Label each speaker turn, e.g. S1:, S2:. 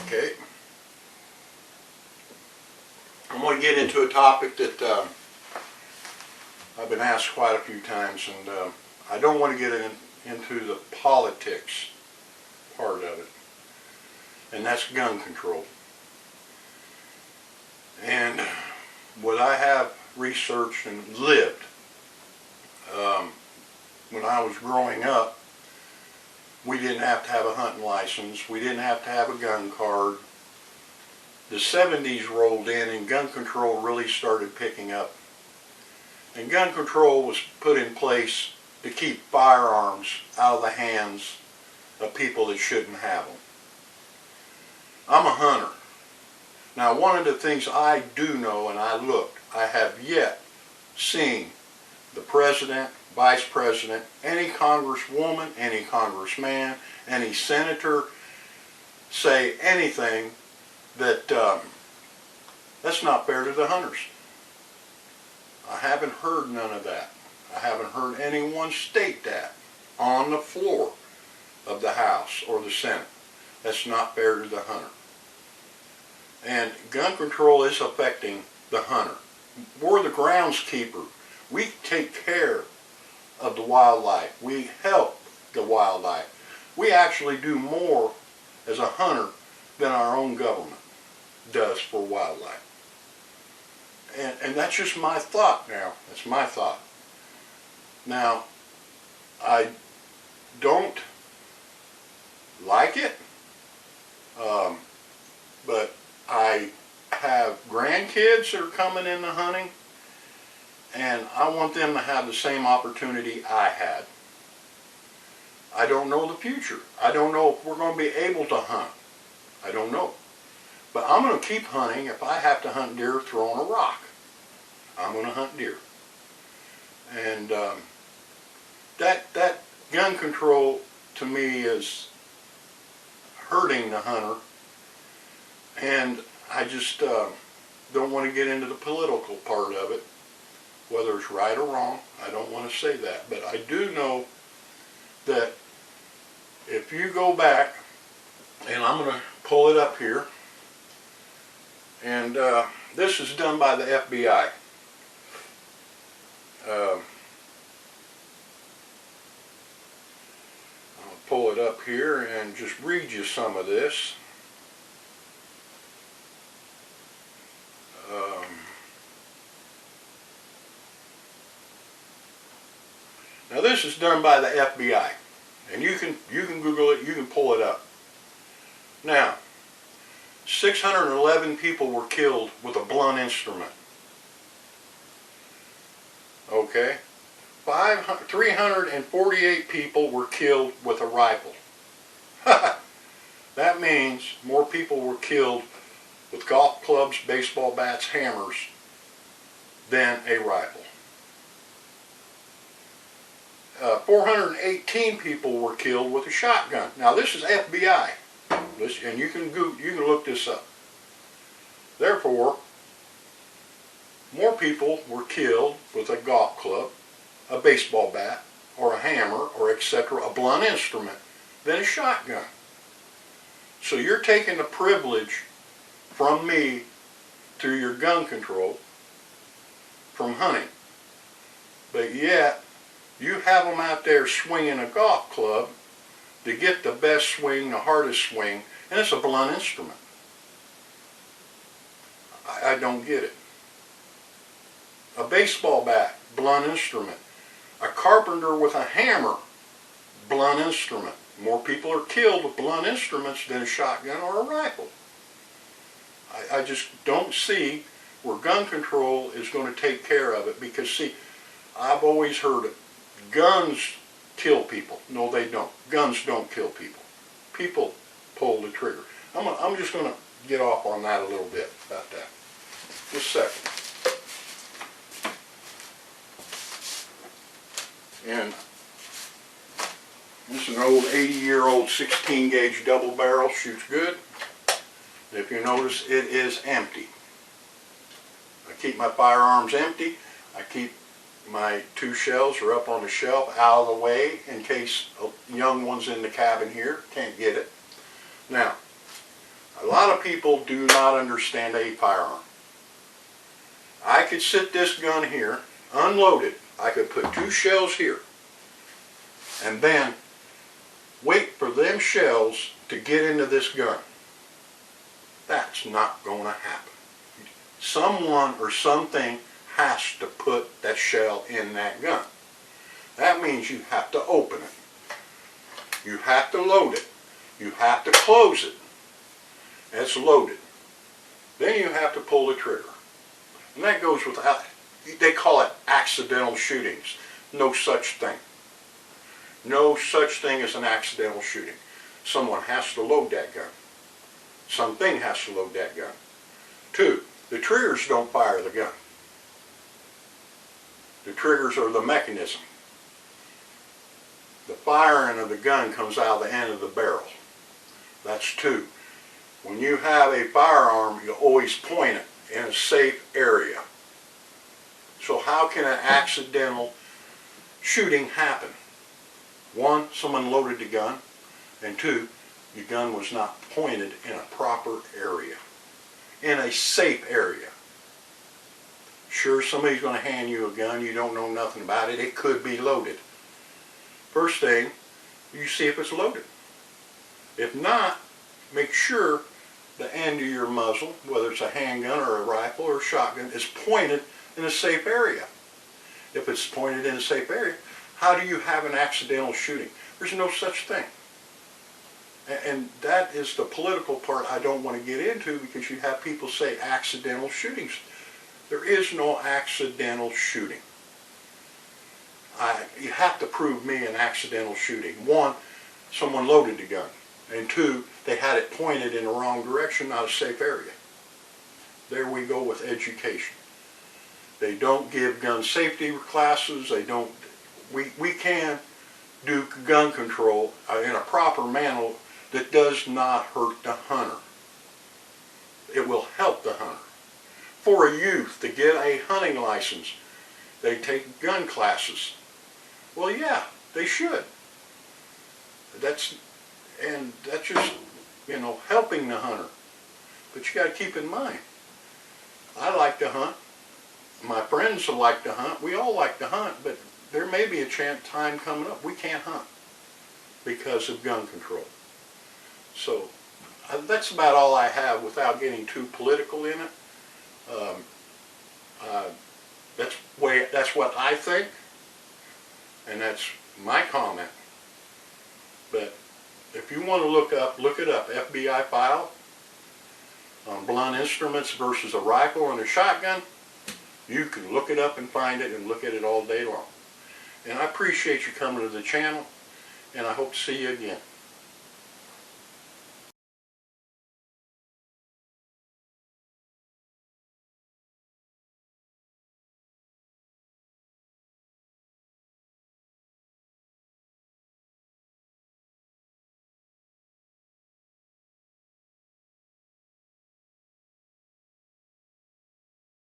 S1: Okay. I'm going to get into a topic that I've been asked quite a few times, and I don't want to get into the politics part of it, and that's gun control. And what I have researched and lived, when I was growing up, we didn't have to have a hunting license. We didn't have to have a gun card. The 70s rolled in and gun control really started picking up. And gun control was put in place to keep firearms out of the hands of people that shouldn't have them. I'm a hunter. Now, one of the things I do know, and I have yet seen the president, vice president, any congresswoman, any congressman, any senator say anything that that's not fair to the hunters. I haven't heard none of that. I haven't heard anyone state that on the floor of the House or the Senate. That's not fair to the hunter. And gun control is affecting the hunter. We're the groundskeeper. We take care of the wildlife. We help the wildlife. We actually do more as a hunter than our own government does for wildlife. And that's just my thought now. That's my thought. Now, I don't like it, but I have grandkids that are coming into hunting, and I want them to have the same opportunity I had. I don't know the future. I don't know if we're going to be able to hunt. I don't know. But I'm going to keep hunting. If I have to hunt deer throwing a rock, I'm going to hunt deer. And that gun control to me is hurting the hunter. And I just don't want to get into the political part of it, whether it's right or wrong. I don't want to say that. But I do know that if you go back, and I'm going to pull it up here, and this is done by the FBI. I'll pull it up here and just read you some of this. Now this is done by the FBI, and you can Google it, you can pull it up. Now, 611 people were killed with a blunt instrument. Okay? 348 people were killed with a rifle. That means more people were killed with golf clubs, baseball bats, hammers than a rifle. 418 people were killed with a shotgun. Now this is FBI. And you can look this up. Therefore, more people were killed with a golf club, a baseball bat, or a hammer, or etc., a blunt instrument, than a shotgun. So you're taking the privilege from me through your gun control from hunting. But yet, you have them out there swinging a golf club to get the best swing, the hardest swing, and it's a blunt instrument. I don't get it. A baseball bat, blunt instrument. A carpenter with a hammer, blunt instrument. More people are killed with blunt instruments than a shotgun or a rifle. I just don't see where gun control is going to take care of it, because see, I've always heard it. Guns kill people. No, they don't. Guns don't kill people. People pull the trigger. I'm just going to get off on that a little bit about that. Just a second. And this is an old 80-year-old 16-gauge double barrel. Shoots good. If you notice, it is empty. I keep my firearms empty. I keep My 2 shells are up on the shelf out of the way in case a young one's in the cabin here, can't get it. Now, a lot of people do not understand a firearm. I could sit this gun here, unloaded. I could put 2 shells here, and then wait for them shells to get into this gun. That's not going to happen. Someone or something has to put that shell in that gun. That means you have to open it. You have to load it. You have to close it. It's loaded. Then you have to pull the trigger. And that goes without, they call it accidental shootings. No such thing. No such thing as an accidental shooting. Someone has to load that gun. Something has to load that gun. 2, the triggers don't fire the gun. The triggers are the mechanism. The firing of the gun comes out of the end of the barrel. That's 2. When you have a firearm, you always point it in a safe area. So how can an accidental shooting happen? 1, someone loaded the gun, and 2, the gun was not pointed in a proper area, in a safe area. Sure, somebody's going to hand you a gun, you don't know nothing about it, it could be loaded. First thing, you see if it's loaded. If not, make sure the end of your muzzle, whether it's a handgun or a rifle or a shotgun, is pointed in a safe area. If it's pointed in a safe area, how do you have an accidental shooting? There's no such thing. And that is the political part I don't want to get into, because you have people say accidental shootings. There is no accidental shooting. You have to prove me an accidental shooting. 1, someone loaded the gun. And 2, they had it pointed in the wrong direction, not a safe area. There we go with education. They don't give gun safety classes. They don't. We can do gun control in a proper manner that does not hurt the hunter. It will help the hunter. For a youth to get a hunting license, they take gun classes. Well, yeah, they should. That's just, helping the hunter. But you got to keep in mind, I like to hunt. My friends like to hunt. We all like to hunt, but there may be a time coming up we can't hunt because of gun control. So that's about all I have without getting too political in it. That's what I think, and that's my comment. But if you want to look it up, FBI file on blunt instruments versus a rifle and a shotgun. You can look it up and find it and look at it all day long. And I appreciate you coming to the channel, and I hope to see you again.